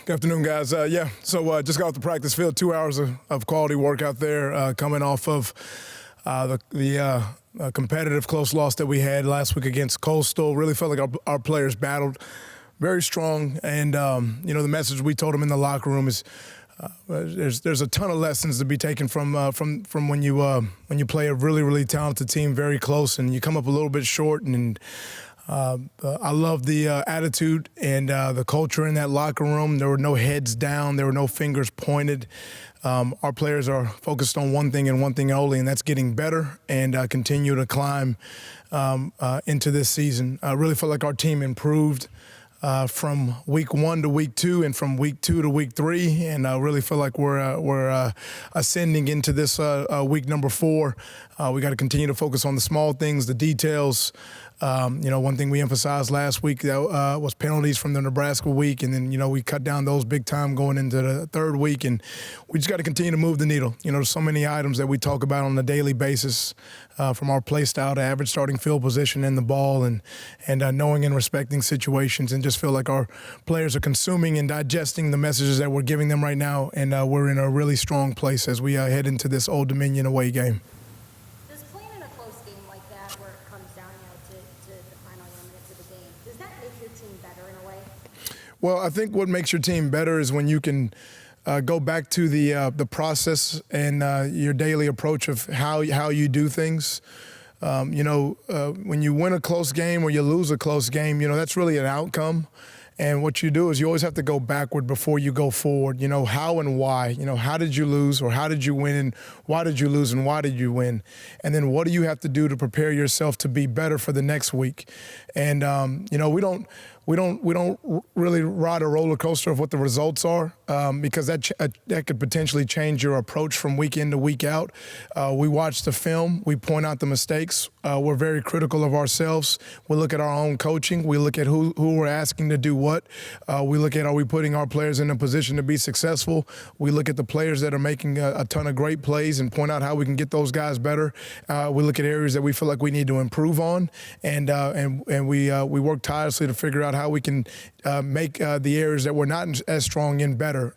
Good afternoon, guys. Just got off the practice field, 2 hours of quality work out there, coming off of the competitive close loss that we had last week against Coastal. Really felt like our players battled very strong, and the message we told them in the locker room is there's a ton of lessons to be taken from when you play a really talented team very close and you come up a little bit short. And I love the attitude and the culture in that locker room. There were no heads down. There were no fingers pointed. Our players are focused on one thing and one thing only, and that's getting better and continue to climb into this season. I really felt like our team improved from week 1 to week 2 and from week 2 to week 3, and I really feel like we're ascending into this week number 4. We got to continue to focus on the small things, the details. One thing we emphasized last week was penalties from the Nebraska week, and then we cut down those big time going into the 3rd week, and we just got to continue to move the needle. There's so many items that we talk about on a daily basis, from our play style to average starting field position in the ball, and knowing and respecting situations, and just feel like our players are consuming and digesting the messages that we're giving them right now, and we're in a really strong place as we head into this Old Dominion away game. Does playing in a close game like that, where it comes down to the final 1 minute of the game, does that make your team better in a way? Well, I think what makes your team better is when you can go back to the process and your daily approach of how you do things. When you win a close game or you lose a close game, that's really an outcome. And what you do is you always have to go backward before you go forward. How and why. How did you lose, or how did you win, and why did you lose, and why did you win? And then what do you have to do to prepare yourself to be better for the next week? And we don't really ride a roller coaster of what the results are, because that could potentially change your approach from week in to week out. We watch the film. We point out the mistakes. We're very critical of ourselves. We look at our own coaching. We look at who we're asking to do what. We look at, are we putting our players in a position to be successful? We look at the players that are making a ton of great plays and point out how we can get those guys better. We look at areas that we feel like we need to improve on, and we work tirelessly to figure out how we can make the areas that we're not as strong in better.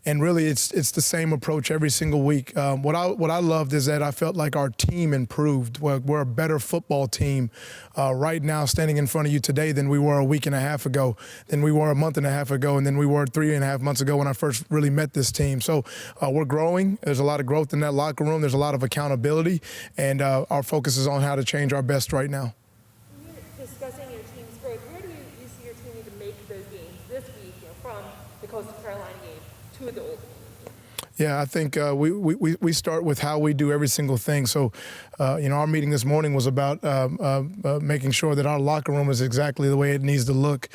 And really, it's the same approach every single week. What I loved is that I felt like our team improved. We're a better football team right now, standing in front of you today, than we were a week and a half ago, than we were a month and a half ago, and then we were 3.5 months ago when I first really met this team. So we're growing. There's a lot of growth in that locker room. There's a lot of accountability, and our focus is on how to change our best right now. When you're discussing your team's growth, where do you see your team need to make those gains this week, from the Coastal Carolina game to the Old Dominion? Yeah, I think we start with how we do every single thing. So, our meeting this morning was about making sure that our locker room is exactly the way it needs to look,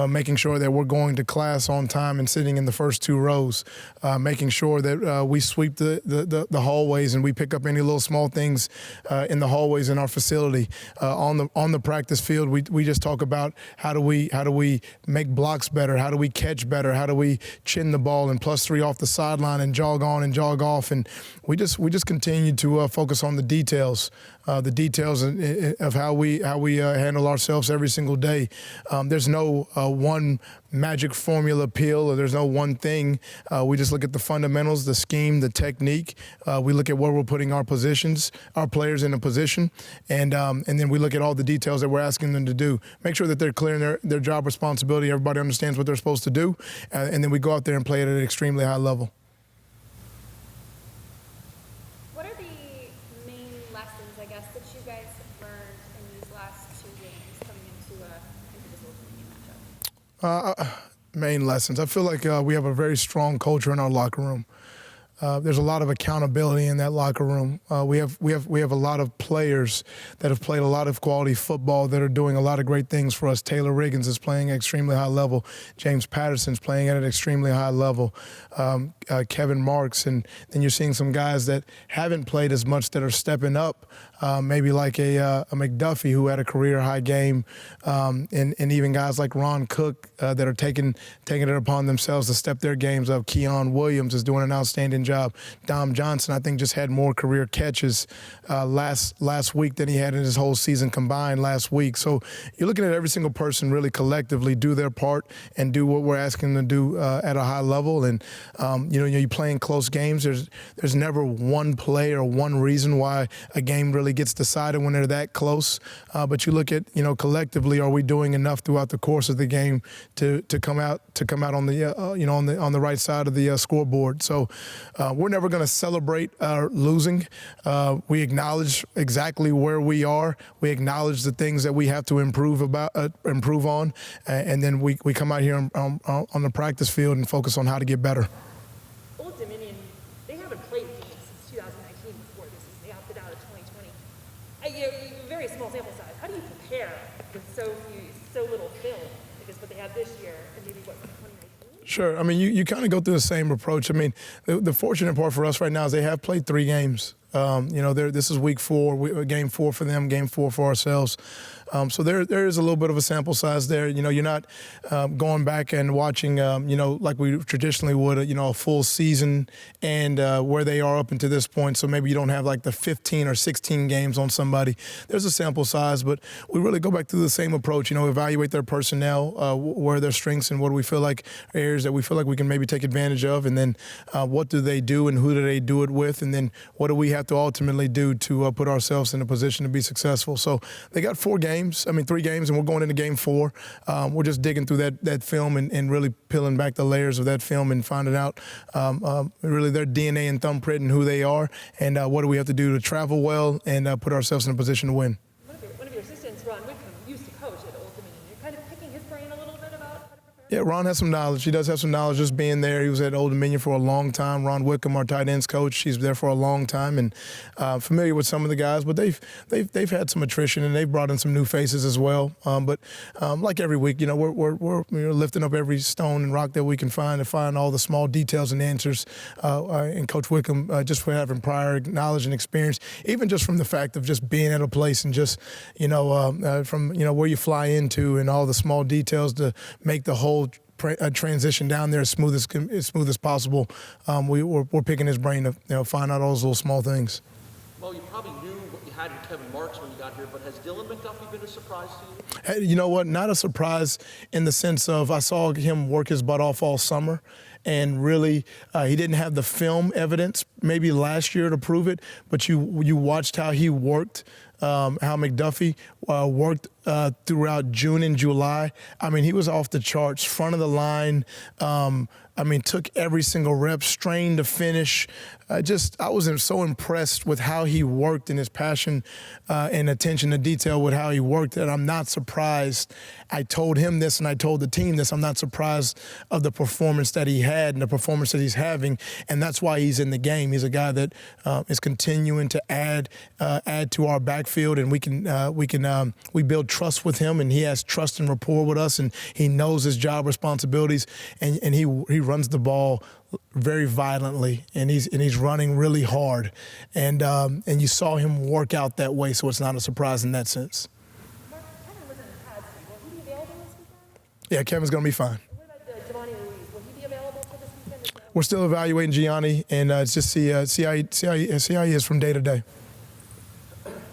making sure that we're going to class on time and sitting in the first 2 rows, making sure that we sweep the hallways and we pick up any little small things in the hallways in our facility. On the practice field, we just talk about how do we make blocks better, how do we catch better, how do we chin the ball and +3 off the sideline and jog on and jog off, and we just continue to focus on the details of how we handle ourselves every single day. There's no one magic formula pill, or there's no one thing. We just look at the fundamentals, the scheme, the technique. We look at where we're putting our players in a position, and then we look at all the details that we're asking them to do. Make sure that they're clear in their job responsibility. Everybody understands what they're supposed to do, and then we go out there and play it at an extremely high level. What are the main lessons, I guess, that you guys have learned in these last 2 games coming into this Old Dominion matchup? Main lessons. I feel like we have a very strong culture in our locker room. There's a lot of accountability in that locker room. We have a lot of players that have played a lot of quality football that are doing a lot of great things for us. Taylor Riggins is playing at extremely high level. James Patterson's playing at an extremely high level. Kevin Marks, and then you're seeing some guys that haven't played as much that are stepping up, maybe like a McDuffie, who had a career high game, and even guys like Ron Cook that are taking it upon themselves to step their games up. Keon Williams is doing an outstanding outstanding job. Dom Johnson, I think, just had more career catches last week than he had in his whole season combined last week. So you're looking at every single person really collectively do their part and do what we're asking them to do at a high level. And you play in close games. There's never one play or one reason why a game really gets decided when they're that close. But you look at collectively, are we doing enough throughout the course of the game to come out on the on the right side of the scoreboard? So we're never going to celebrate losing. We acknowledge exactly where we are. We acknowledge the things that we have to improve on, and then we come out here on the practice field and focus on how to get better. Old Dominion, they haven't played games since 2019 before this. They opted out of 2020. Very small sample size. How do you prepare with so little film? I guess what they have this year and maybe what 2019? Sure. I mean, you kind of go through the same approach. I mean, the fortunate part for us right now is they have played 3 games. This is week 4, game 4 for them, game 4 for ourselves. So there is a little bit of a sample size there. You're not going back and watching, like we traditionally would, a full season and where they are up until this point. So maybe you don't have like the 15 or 16 games on somebody. There's a sample size, but we really go back through the same approach, evaluate their personnel, where are their strengths and what do we feel like areas that we feel like we can maybe take advantage of. And then what do they do and who do they do it with? And then what do we have to ultimately do to put ourselves in a position to be successful? So they got 3 games, and we're going into game 4. We're just digging through that film and really peeling back the layers of that film and finding out really their DNA and thumbprint and who they are, and what do we have to do to travel well and put ourselves in a position to win. One of your assistants, Ron Whitcomb, used to coach at Old Dominion. You're kind of picking his brain a little bit about how to prepare? Yeah, Ron has some knowledge. He does have some knowledge just being there. He was at Old Dominion for a long time. Ron Whitcomb, our tight ends coach, he's there for a long time and familiar with some of the guys. But they've had some attrition and they've brought in some new faces as well. But like every week, we're lifting up every stone and rock that we can find to find all the small details and answers. And Coach Whitcomb, just for having prior knowledge and experience, even just from the fact of just being at a place and just from where you fly into and all the small details to make the whole transition down there as smooth as possible. We're picking his brain to find out all those little small things. Well, you probably knew what you had in Kevin Marks when you got here, but has Dylan McDuffie been a surprise to you? Hey, you know what? Not a surprise in the sense of I saw him work his butt off all summer. And really, he didn't have the film evidence maybe last year to prove it, but you watched how he worked, how McDuffie worked throughout June and July. I mean, he was off the charts, front of the line. Took every single rep, strain to finish. I was so impressed with how he worked and his passion and attention to detail with how he worked that I'm not surprised. I told him this and I told the team this. I'm not surprised of the performance that he had and the performance that he's having, and that's why he's in the game. He's a guy that is continuing to add to our backfield, and we build trust with him, and he has trust and rapport with us, and he knows his job responsibilities, and he runs the ball very violently, and he's running really hard, and you saw him work out that way, so it's not a surprise in that sense. Mark, Kevin was in the pads. Will he be available this weekend? Yeah, Kevin's going to be fine. What about Giovanni Ruiz? Will he be available for this weekend? We're still evaluating Gianni, and just see how he is from day to day.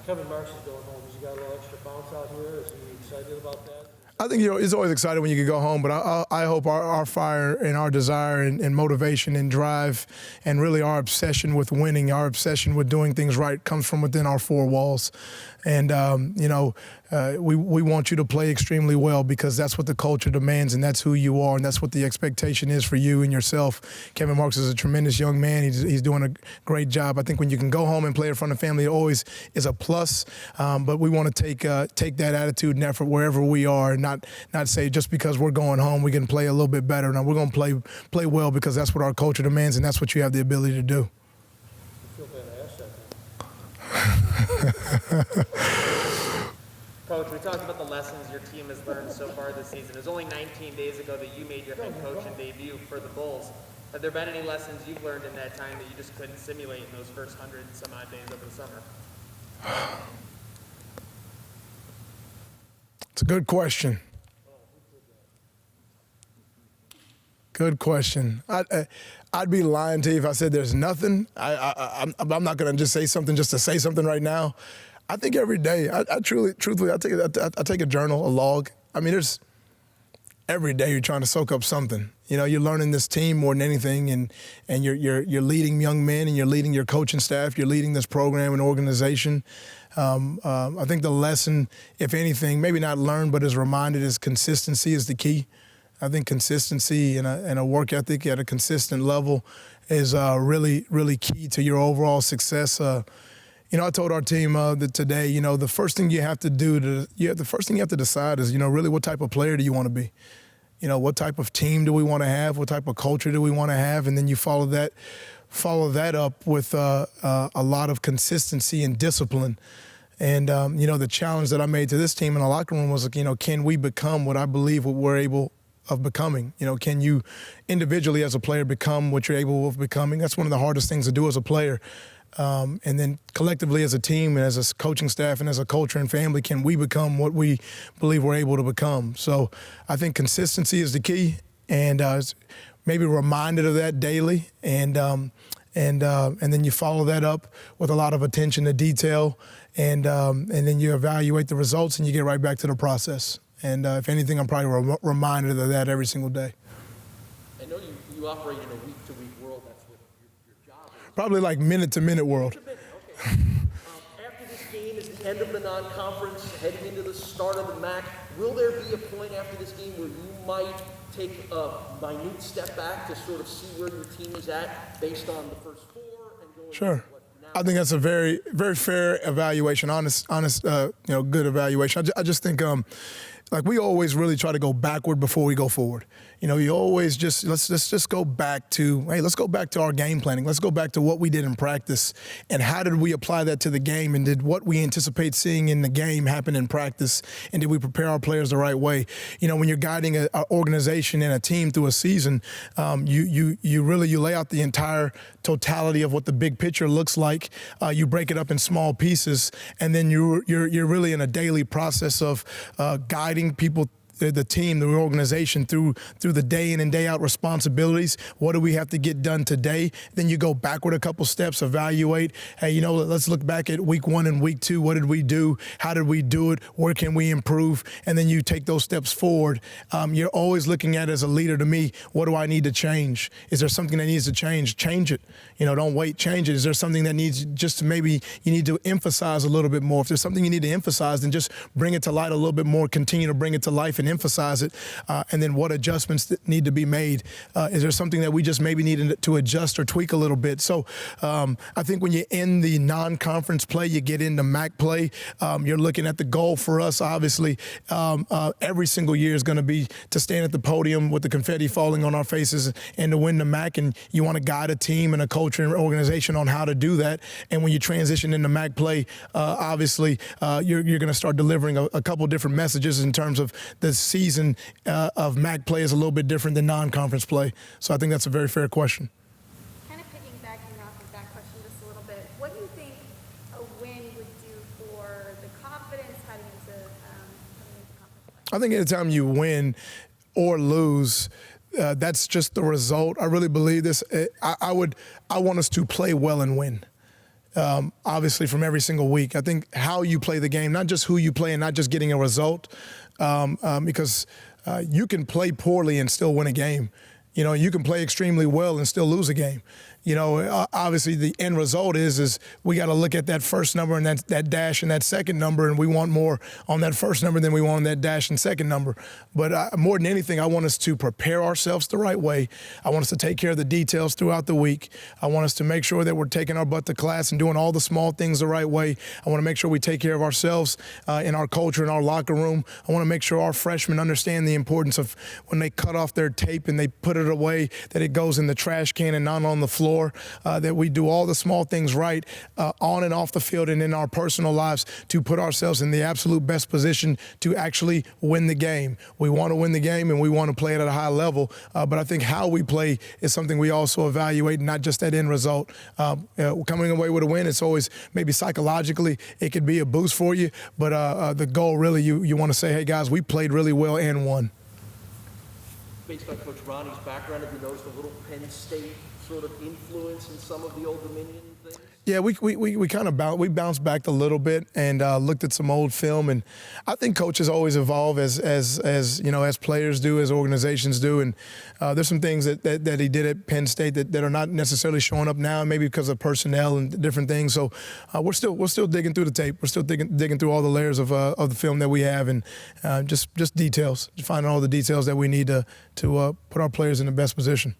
Kevin Marks is going home. Has he got a little extra bounce out here? Is he excited about that? I think it's always exciting when you can go home, but I hope our fire and our desire and motivation and drive and really our obsession with winning, our obsession with doing things right comes from within our 4 walls. And, we want you to play extremely well because that's what the culture demands and that's who you are and that's what the expectation is for you and yourself. Kevin Marks is a tremendous young man. He's doing a great job. I think when you can go home and play in front of family, it always is a plus. But we want to take that attitude and effort wherever we are and not say just because we're going home we can play a little bit better. No, we're going to play well because that's what our culture demands and that's what you have the ability to do. You feel bad to ask that. Coach, we talked about the lessons your team has learned so far this season. It was only 19 days ago that you made your head coaching debut for the Bulls. Have there been any lessons you've learned in that time that you just couldn't simulate in those first 100 and some odd days over the summer? It's a good question. Good question. I'd be lying to you if I said there's nothing. I'm not going to just say something just to say something right now. I think every day, truthfully, I take a journal, a log. I mean, every day you're trying to soak up something. You know, you're learning this team more than anything, and you're leading young men, and you're leading your coaching staff. You're leading this program and organization. I think the lesson, if anything, maybe not learned, but is reminded, is consistency is the key. I think consistency and a work ethic at a consistent level is really, really key to your overall success. You know, I told our team that today, you know, the first thing you have to decide is, you know, really what type of player do you want to be? You know, what type of team do we want to have? What type of culture do we want to have? And then you follow that up with a lot of consistency and discipline. And, you know, the challenge that I made to this team in the locker room was, you know, can we become what I believe what we're able of becoming? You know, can you individually as a player become what you're able of becoming? That's one of the hardest things to do as a player. And then collectively as a team and as a coaching staff and as a culture and family, can we become what we believe we're able to become? So I think consistency is the key, and maybe reminded of that daily, and then you follow that up with a lot of attention to detail, and then you evaluate the results and you get right back to the process. And if anything, I'm probably reminded of that every single day. I know you operate in a week-to-week world. That's what your job is. Probably like minute-to-minute world. Okay. After this game is the end of the non-conference, heading into the start of the MAC, will there be a point after this game where you might take a minute step back to sort of see where your team is at based on the first four and go? Sure. I think that's a very, very fair evaluation, honest, you know, good evaluation. I just think, like, we always really try to go backward before we go forward. You know, you always let's just go back to, hey, let's go back to our game planning. Let's go back to what we did in practice and how did we apply that to the game, and did what we anticipate seeing in the game happen in practice, and did we prepare our players the right way? You know, when you're guiding an organization and a team through a season, you lay out the entire totality of what the big picture looks like. You break it up in small pieces, and then you're really in a daily process of guiding people, the team, the organization through the day in and day out responsibilities. What do we have to get done today? Then you go backward a couple steps, evaluate. Hey, you know, let's look back at week 1 and week 2. What did we do? How did we do it? Where can we improve? And then you take those steps forward. You're always looking at, as a leader, to me, what do I need to change? Is there something that needs to change? Change it. You know, don't wait, change it. Is there something that needs just maybe you need to emphasize a little bit more? If there's something you need to emphasize, then just bring it to light a little bit more, continue to bring it to life and emphasize it. And then what adjustments that need to be made? Is there something that we just maybe need to adjust or tweak a little bit? So I think when you're in the non-conference play, you get into MAC play, you're looking at the goal for us, obviously, every single year is going to be to stand at the podium with the confetti falling on our faces and to win the MAC. And you want to guide a team and a culture and organization on how to do that. And when you transition into MAC play, obviously, you're going to start delivering a couple different messages in terms of the season of MAC play is a little bit different than non-conference play. So I think that's a very fair question. Kind of piggybacking off of that question just a little bit, what do you think a win would do for the confidence heading into conference play? I think anytime you win or lose, that's just the result. I really believe this. I want us to play well and win. Obviously, from every single week. I think how you play the game, not just who you play and not just getting a result, because you can play poorly and still win a game. You know, you can play extremely well and still lose a game. You know, obviously the end result is we got to look at that first number and that dash and that second number, and we want more on that first number than we want on that dash and second number. But more than anything, I want us to prepare ourselves the right way. I want us to take care of the details throughout the week. I want us to make sure that we're taking our butt to class and doing all the small things the right way. I want to make sure we take care of ourselves in our culture, in our locker room. I want to make sure our freshmen understand the importance of when they cut off their tape and they put it away, that it goes in the trash can and not on the floor. That we do all the small things right on and off the field and in our personal lives to put ourselves in the absolute best position to actually win the game. We want to win the game and we want to play it at a high level, but I think how we play is something we also evaluate, not just that end result. Coming away with a win, it's always maybe psychologically it could be a boost for you, but the goal really, you want to say, hey guys, we played really well and won. based on Coach Ronnie's background, have you noticed a little Penn State sort of influence in some of the Old Dominion things? Yeah, we kind of bounced back a little bit and looked at some old film, and I think coaches always evolve as you know, as players do, as organizations do, and there's some things that he did at Penn State that are not necessarily showing up now, maybe because of personnel and different things. So we're still digging through the tape. We're still digging through all the layers of the film that we have, and just details, finding all the details that we need to put our players in the best position.